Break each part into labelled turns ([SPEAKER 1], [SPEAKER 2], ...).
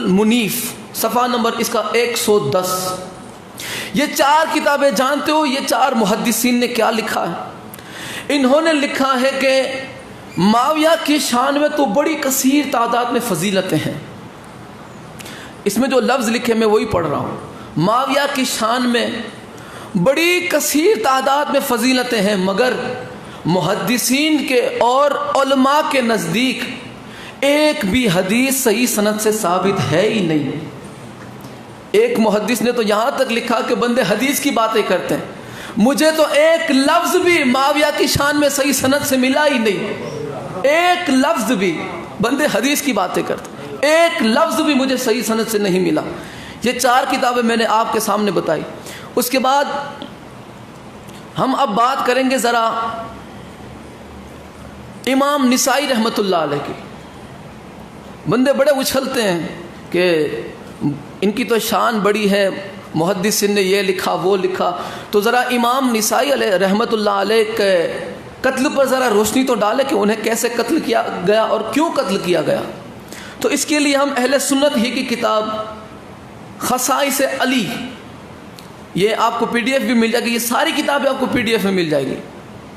[SPEAKER 1] المنیف، صفحہ نمبر اس کا 110۔ یہ 4 کتابیں جانتے ہو یہ 4 محدثین نے کیا لکھا ہے؟ انہوں نے لکھا ہے کہ معاویہ کی شان میں تو بڑی کثیر تعداد میں فضیلتیں ہیں۔ اس میں جو لفظ لکھے میں وہی پڑھ رہا ہوں، معاویہ کی شان میں بڑی کثیر تعداد میں فضیلتیں ہیں، مگر محدثین کے اور علماء کے نزدیک ایک بھی حدیث صحیح سند سے ثابت ہے ہی نہیں۔ ایک محدث نے تو یہاں تک لکھا کہ بندے حدیث کی باتیں کرتے ہیں، مجھے تو ایک لفظ بھی معاویہ کی شان میں صحیح سند سے ملا ہی نہیں، ایک لفظ بھی، بندے حدیث کی باتیں کرتے ہیں، ایک لفظ بھی مجھے صحیح سند سے نہیں ملا۔ یہ 4 کتابیں میں نے آپ کے سامنے بتائی۔ اس کے بعد ہم اب بات کریں گے ذرا امام نسائی رحمۃ اللہ علیہ کی۔ بندے بڑے اچھلتے ہیں کہ ان کی تو شان بڑی ہے، محدثین نے یہ لکھا وہ لکھا، تو ذرا امام نسائی علیہ رحمۃ اللہ علیہ کے قتل پر ذرا روشنی تو ڈالے کہ انہیں کیسے قتل کیا گیا اور کیوں قتل کیا گیا۔ تو اس کے لیے ہم اہل سنت ہی کی کتاب خصائص علی، یہ آپ کو PDF بھی مل جائے گی، یہ ساری کتابیں آپ کو PDF میں مل جائے گی،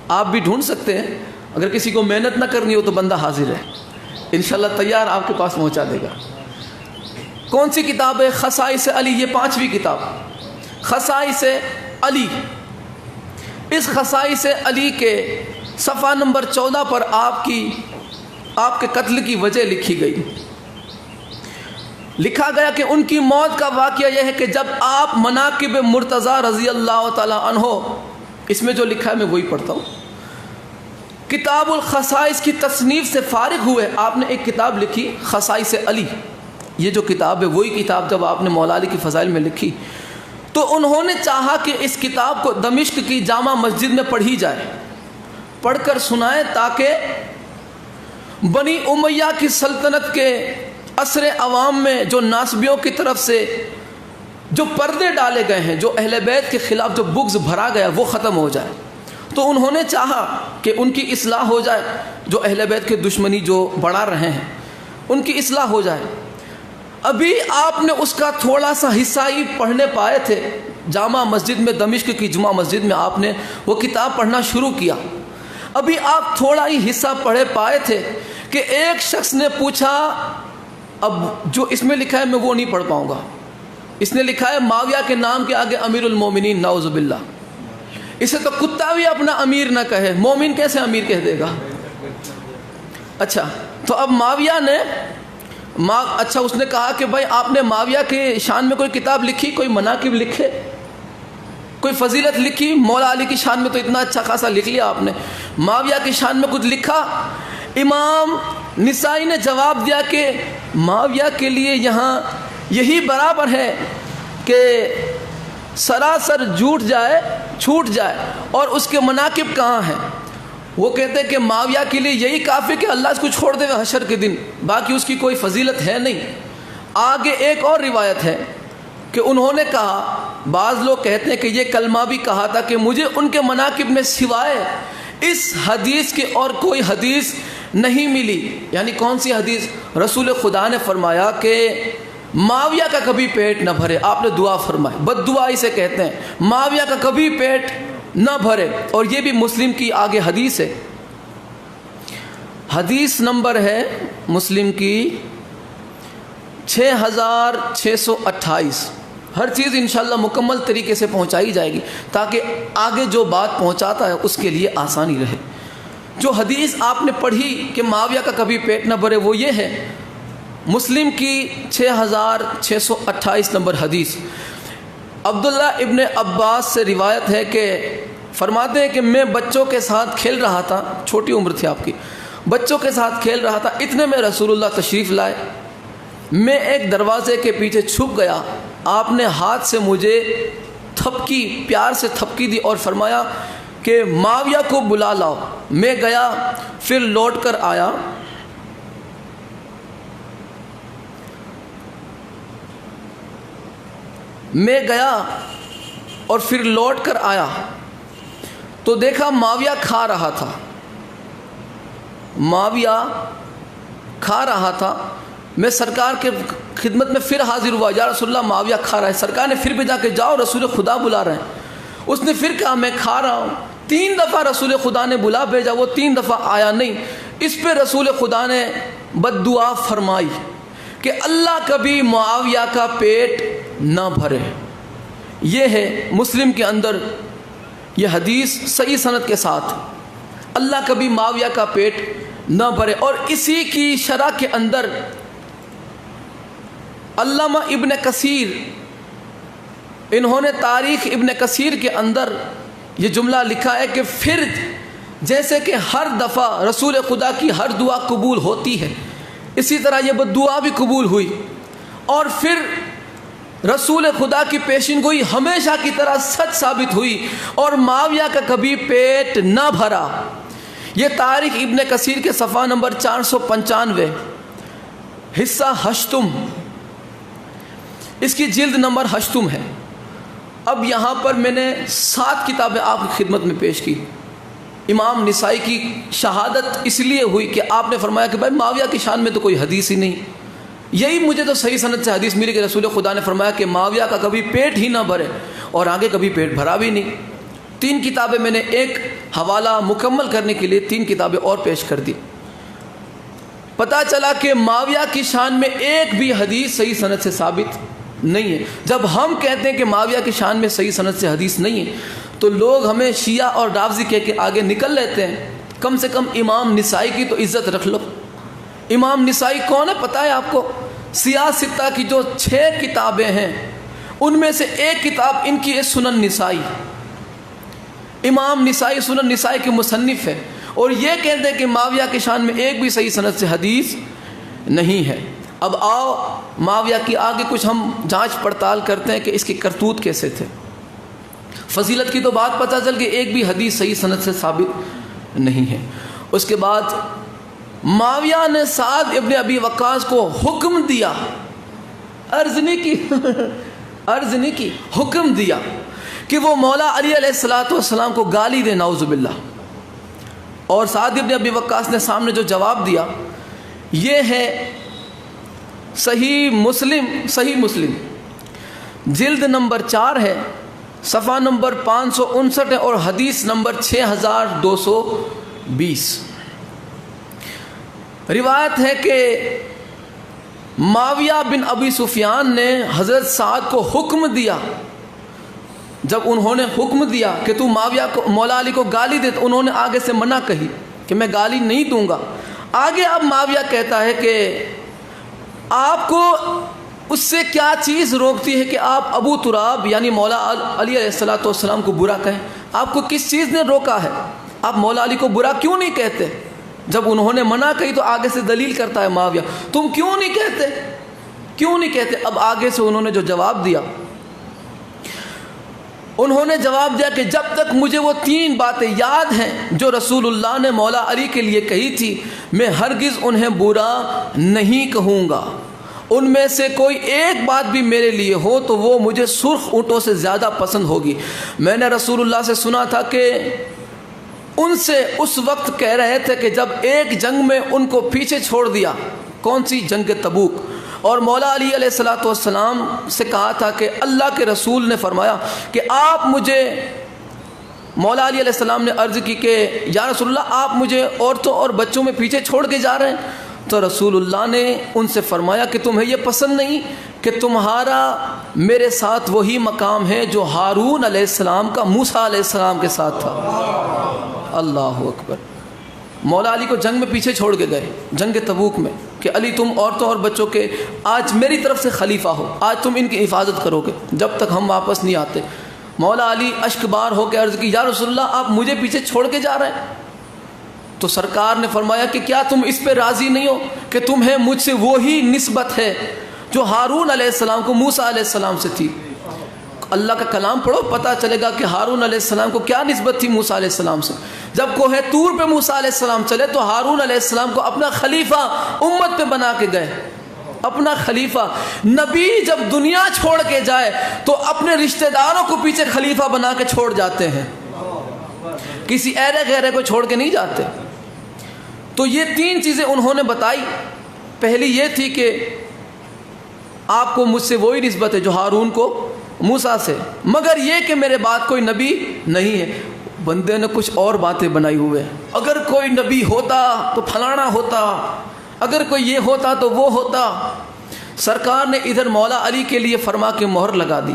[SPEAKER 1] آپ بھی ڈھونڈ سکتے ہیں۔ اگر کسی کو محنت نہ کرنی ہو تو بندہ حاضر ہے، انشاءاللہ تیار آپ کے پاس پہنچا دے گا۔ کون سی کتاب ہے؟ خصائص علی، یہ 5ویں کتاب خصائص علی۔ اس خصائص علی کے صفحہ نمبر 14 پر آپ کے قتل کی وجہ لکھی گئی۔ لکھا گیا کہ ان کی موت کا واقعہ یہ ہے کہ جب آپ مناقب مرتضیٰ رضی اللہ تعالی عنہ، اس میں جو لکھا ہے میں وہی پڑھتا ہوں، کتاب الخصائص کی تصنیف سے فارغ ہوئے، آپ نے ایک کتاب لکھی خصائص علی۔ یہ جو کتاب ہے وہی کتاب جب آپ نے مولا علی کی فضائل میں لکھی تو انہوں نے چاہا کہ اس کتاب کو دمشق کی جامع مسجد میں پڑھی جائے، پڑھ کر سنائے، تاکہ بنی امیہ کی سلطنت کے عصر عوام میں جو ناصبیوں کی طرف سے جو پردے ڈالے گئے ہیں، جو اہل بیت کے خلاف جو بغض بھرا گیا وہ ختم ہو جائے۔ تو انہوں نے چاہا کہ ان کی اصلاح ہو جائے، جو اہل بیت کے دشمنی جو بڑھا رہے ہیں ان کی اصلاح ہو جائے۔ ابھی آپ نے اس کا تھوڑا سا حصہ ہی پڑھنے پائے تھے، جامع مسجد میں، دمشق کی جمعہ مسجد میں آپ نے وہ کتاب پڑھنا شروع کیا، ابھی آپ تھوڑا ہی حصہ پڑھے پائے تھے کہ ایک شخص نے پوچھا، اب جو اس میں لکھا ہے میں وہ نہیں پڑھ پاؤں گا، اس نے لکھا ہے معاویہ کے نام کے آگے امیر المومنین، نعوذ باللہ، اسے تو کتا بھی اپنا امیر نہ کہے، مومن کیسے امیر کہہ دے گا؟ اچھا، تو اب معاویہ نے اچھا اس نے کہا کہ بھائی آپ نے معاویہ کے شان میں کوئی کتاب لکھی، کوئی مناقب لکھے، کوئی فضیلت لکھی؟ مولا علی کی شان میں تو اتنا اچھا خاصا لکھ لیا آپ نے، معاویہ کی شان میں کچھ لکھا؟ امام نسائی نے جواب دیا کہ معاویہ کے لیے یہاں یہی برابر ہے کہ سراسر چھوٹ جائے اور اس کے مناقب کہاں ہیں؟ وہ کہتے ہیں کہ معاویہ کے لیے یہی کافی کہ اللہ اس کو چھوڑ دے حشر کے دن، باقی اس کی کوئی فضیلت ہے نہیں۔ آگے ایک اور روایت ہے کہ انہوں نے کہا، بعض لوگ کہتے ہیں کہ یہ کلمہ بھی کہا تھا کہ مجھے ان کے مناقب میں سوائے اس حدیث کی اور کوئی حدیث نہیں ملی۔ یعنی کون سی حدیث؟ رسول خدا نے فرمایا کہ معاویہ کا کبھی پیٹ نہ بھرے، آپ نے دعا فرمائی، بد دعا اسے کہتے ہیں، معاویہ کا کبھی پیٹ نہ بھرے، اور یہ بھی مسلم کی آگے حدیث ہے، حدیث نمبر ہے مسلم کی 6628۔ ہر چیز انشاءاللہ مکمل طریقے سے پہنچائی جائے گی تاکہ آگے جو بات پہنچاتا ہے اس کے لیے آسانی رہے۔ جو حدیث آپ نے پڑھی کہ معاویہ کا کبھی پیٹ نہ بھرے وہ یہ ہے، مسلم کی 6628 نمبر حدیث۔ عبداللہ ابن عباس سے روایت ہے کہ فرماتے ہیں کہ میں بچوں کے ساتھ کھیل رہا تھا، چھوٹی عمر تھی آپ کی، بچوں کے ساتھ کھیل رہا تھا، اتنے میں رسول اللہ تشریف لائے، میں ایک دروازے کے پیچھے چھپ گیا، آپ نے ہاتھ سے مجھے تھپکی، پیار سے تھپکی دی اور فرمایا کہ معاویہ کو بلا لاؤ۔ میں گیا، پھر لوٹ کر آیا، اور پھر لوٹ کر آیا تو دیکھا معاویہ کھا رہا تھا، میں سرکار کے خدمت میں پھر حاضر ہوا، یا رسول اللہ معاویہ کھا رہا ہے۔ سرکار نے پھر بھیجا کہ جاؤ رسول خدا بلا رہے ہیں۔ اس نے پھر کہا میں کھا رہا ہوں۔ 3 دفعہ رسول خدا نے بلا بھیجا، وہ 3 دفعہ آیا نہیں۔ اس پہ رسول خدا نے بد دعا فرمائی کہ اللہ کبھی معاویہ کا پیٹ نہ بھرے۔ یہ ہے مسلم کے اندر یہ حدیث صحیح سند کے ساتھ، اللہ کبھی معاویہ کا پیٹ نہ بھرے۔ اور اسی کی شرح کے اندر علامہ ابن کثیر، انہوں نے تاریخ ابن کثیر کے اندر یہ جملہ لکھا ہے کہ پھر جیسے کہ ہر دفعہ رسول خدا کی ہر دعا قبول ہوتی ہے، اسی طرح یہ بد دعا بھی قبول ہوئی، اور پھر رسول خدا کی پیشن گوئی ہمیشہ کی طرح سچ ثابت ہوئی اور معاویہ کا کبھی پیٹ نہ بھرا۔ یہ تاریخ ابن کثیر کے صفحہ نمبر 495 حصہ ہشتم، اس کی جلد نمبر ہشتم ہے۔ اب یہاں پر میں نے 7 کتابیں آپ کی خدمت میں پیش کی۔ امام نسائی کی شہادت اس لیے ہوئی کہ آپ نے فرمایا کہ بھائی معاویہ کی شان میں تو کوئی حدیث ہی نہیں۔ یہی مجھے تو صحیح سند سے حدیث ملی کہ رسول خدا نے فرمایا کہ معاویہ کا کبھی پیٹ ہی نہ بھرے، اور آگے کبھی پیٹ بھرا بھی نہیں۔ 3 کتابیں میں نے ایک حوالہ مکمل کرنے کے لیے 3 کتابیں اور پیش کر دی۔ پتہ چلا کہ معاویہ کی شان میں ایک بھی حدیث صحیح سند سے ثابت نہیں ہے۔ جب ہم کہتے ہیں کہ معاویہ کی شان میں صحیح سند سے حدیث نہیں ہے تو لوگ ہمیں شیعہ اور رافضی کہہ کے آگے نکل لیتے ہیں۔ کم سے کم امام نسائی کی تو عزت رکھ لو۔ امام نسائی کون ہے پتہ ہے آپ کو؟ سیاستہ کی جو 6 کتابیں ہیں ان میں سے ایک کتاب ان کی ہے سنن نسائی۔ امام نسائی سنن نسائی کے مصنف ہے، اور یہ کہتے ہیں کہ معاویہ کی شان میں ایک بھی صحیح سند سے حدیث نہیں ہے۔ اب آؤ معاویہ کی آگے کچھ ہم جانچ پڑتال کرتے ہیں کہ اس کی کرتوت کیسے تھے۔ فضیلت کی تو بات پتہ چل کہ ایک بھی حدیث صحیح سند سے ثابت نہیں ہے۔ اس کے بعد معاویہ نے سعد ابن ابی وقاص کو حکم دیا، عرض نہیں کی حکم دیا کہ وہ مولا علی علیہ السلام کو گالی دے، نعوذ باللہ۔ اور سعد ابن ابی وقاص نے سامنے جو جواب دیا یہ ہے صحیح مسلم جلد نمبر 4 ہے، صفحہ نمبر 559 ہے، اور حدیث نمبر 6220۔ روایت ہے کہ معاویہ بن ابی سفیان نے حضرت سعد کو حکم دیا، جب انہوں نے حکم دیا کہ تو معاویہ کو مولا علی کو گالی دے تو انہوں نے آگے سے منع کہی کہ میں گالی نہیں دوں گا۔ آگے اب معاویہ کہتا ہے کہ آپ کو اس سے کیا چیز روکتی ہے کہ آپ ابو تراب یعنی مولا علی علیہ السلام کو برا کہیں؟ آپ کو کس چیز نے روکا ہے؟ آپ مولا علی کو برا کیوں نہیں کہتے؟ جب انہوں نے منع کہی تو آگے سے دلیل کرتا ہے معاویہ، تم کیوں نہیں کہتے؟ اب آگے سے انہوں نے جو جواب دیا، انہوں نے جواب دیا کہ جب تک مجھے وہ 3 باتیں یاد ہیں جو رسول اللہ نے مولا علی کے لیے کہی تھی، میں ہرگز انہیں برا نہیں کہوں گا۔ ان میں سے کوئی ایک بات بھی میرے لیے ہو تو وہ مجھے سرخ اونٹوں سے زیادہ پسند ہوگی۔ میں نے رسول اللہ سے سنا تھا کہ ان سے اس وقت کہہ رہے تھے کہ جب ایک جنگ میں ان کو پیچھے چھوڑ دیا، کون سی جنگ تبوک، اور مولا علی علیہ السلام سے کہا تھا کہ اللہ کے رسول نے فرمایا کہ آپ مجھے، مولا علی علیہ السلام نے عرض کی کہ یا رسول اللہ آپ مجھے عورتوں اور بچوں میں پیچھے چھوڑ کے جا رہے ہیں؟ تو رسول اللہ نے ان سے فرمایا کہ تمہیں یہ پسند نہیں کہ تمہارا میرے ساتھ وہی مقام ہے جو ہارون علیہ السلام کا موسیٰ علیہ السلام کے ساتھ تھا۔ اللہ اکبر۔ مولا علی کو جنگ میں پیچھے چھوڑ کے گئے، جنگ تبوک میں، کہ علی تم عورتوں اور بچوں کے آج میری طرف سے خلیفہ ہو، آج تم ان کی حفاظت کرو گے جب تک ہم واپس نہیں آتے۔ مولا علی اشک بار ہو کے عرض کی یا رسول اللہ آپ مجھے پیچھے چھوڑ کے جا رہے ہیں؟ تو سرکار نے فرمایا کہ کیا تم اس پہ راضی نہیں ہو کہ تمہیں مجھ سے وہی نسبت ہے جو ہارون علیہ السلام کو موسیٰ علیہ السلام سے تھی؟ اللہ کا کلام پڑھو، پتہ چلے گا کہ ہارون علیہ السلام کو کیا نسبت تھی موسیٰ علیہ السلام سے۔ جب کوہ طور پہ موسیٰ علیہ السلام چلے تو ہارون علیہ السلام کو اپنا خلیفہ امت پہ بنا کے گئے، اپنا خلیفہ۔ نبی جب دنیا چھوڑ کے جائے تو اپنے رشتہ داروں کو پیچھے خلیفہ بنا کے چھوڑ جاتے ہیں، کسی ایرے غیرے کو چھوڑ کے نہیں جاتے۔ تو یہ 3 چیزیں انہوں نے بتائی پہلی یہ تھی کہ آپ کو مجھ سے وہی نسبت ہے جو ہارون کو موسیٰ سے، مگر یہ کہ میرے بعد کوئی نبی نہیں ہے۔ بندے نے کچھ اور باتیں بنائی ہوئے، اگر کوئی نبی ہوتا تو پھلانا ہوتا، اگر کوئی یہ ہوتا تو وہ ہوتا۔ سرکار نے ادھر مولا علی کے لیے فرما کے مہر لگا دی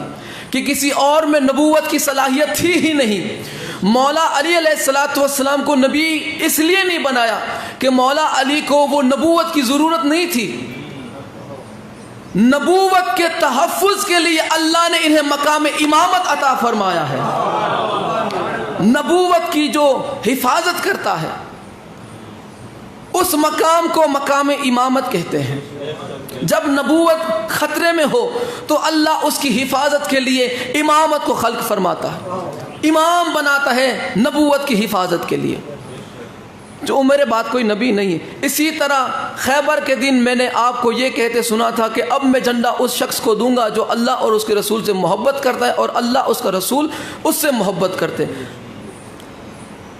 [SPEAKER 1] کہ کسی اور میں نبوت کی صلاحیت تھی ہی نہیں۔ مولا علی علیہ السلام کو نبی اس لیے نہیں بنایا کہ مولا علی کو وہ نبوت کی ضرورت نہیں تھی، نبوت کے تحفظ کے لیے اللہ نے انہیں مقام امامت عطا فرمایا ہے۔ نبوت کی جو حفاظت کرتا ہے اس مقام کو مقام امامت کہتے ہیں۔ جب نبوت خطرے میں ہو تو اللہ اس کی حفاظت کے لیے امامت کو خلق فرماتا ہے، امام بناتا ہے نبوت کی حفاظت کے لیے، جو میرے بعد کوئی نبی نہیں ہے۔ اسی طرح خیبر کے دن میں نے آپ کو یہ کہتے سنا تھا کہ اب میں جھنڈا اس شخص کو دوں گا جو اللہ اور اس کے رسول سے محبت کرتا ہے اور اللہ اس کا رسول اس سے محبت کرتے۔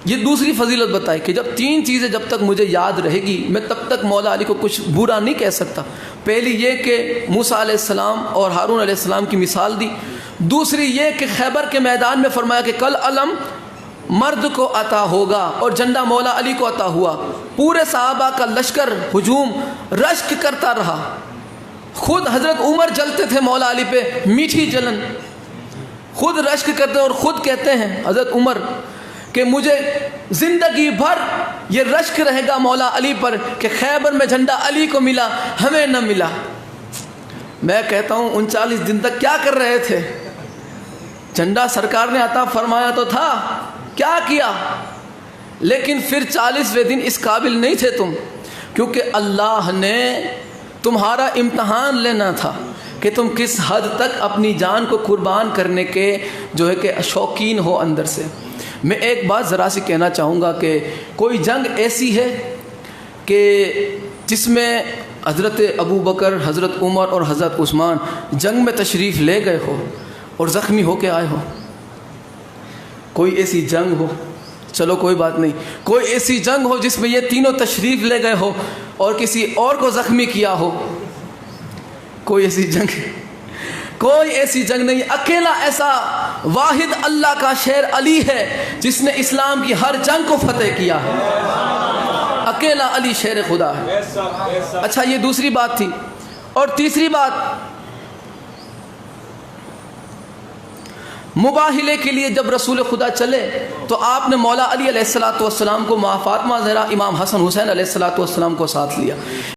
[SPEAKER 1] یہ دوسری فضیلت بتائی کہ جب تین چیزیں جب تک مجھے یاد رہے گی میں تب تک مولا علی کو کچھ برا نہیں کہہ سکتا۔ پہلی یہ کہ موسیٰ علیہ السلام اور ہارون علیہ السلام کی مثال دی، دوسری یہ کہ خیبر کے میدان میں فرمایا کہ کل علم مرد کو عطا ہوگا اور جھنڈا مولا علی کو عطا ہوا۔ پورے صحابہ کا لشکر ہجوم رشک کرتا رہا، خود حضرت عمر جلتے تھے مولا علی پہ میٹھی جلن، خود رشک کرتے اور خود کہتے ہیں حضرت عمر کہ مجھے زندگی بھر یہ رشک رہے گا مولا علی پر کہ خیبر میں جھنڈا علی کو ملا ہمیں نہ ملا۔ میں کہتا ہوں 39 دن تک کیا کر رہے تھے؟ جھنڈا سرکار نے عطا فرمایا تو تھا، کیا کیا؟ لیکن پھر 40ویں دن اس قابل نہیں تھے تم، کیونکہ اللہ نے تمہارا امتحان لینا تھا کہ تم کس حد تک اپنی جان کو قربان کرنے کے جو ہے کہ شوقین ہو اندر سے۔ میں ایک بات ذرا سی کہنا چاہوں گا کہ کوئی جنگ ایسی ہے کہ جس میں حضرت ابو بکر، حضرت عمر اور حضرت عثمان جنگ میں تشریف لے گئے ہو اور زخمی ہو کے آئے ہو؟ کوئی ایسی جنگ ہو، چلو کوئی بات نہیں، کوئی ایسی جنگ ہو جس میں یہ تینوں تشریف لے گئے ہو اور کسی اور کو زخمی کیا ہو؟ کوئی ایسی جنگ، کوئی ایسی جنگ نہیں۔ اکیلا ایسا واحد اللہ کا شیر علی ہے جس نے اسلام کی ہر جنگ کو فتح کیا ہے، اکیلا علی شیر خدا ہے۔ اچھا یہ دوسری بات تھی۔ اور تیسری بات، مباہلے کے لیے جب رسول خدا چلے تو آپ نے مولا علی علیہ السلام کو، ماں فاطمہ زہرا، امام حسن حسین علیہ السلام کو ساتھ لیا۔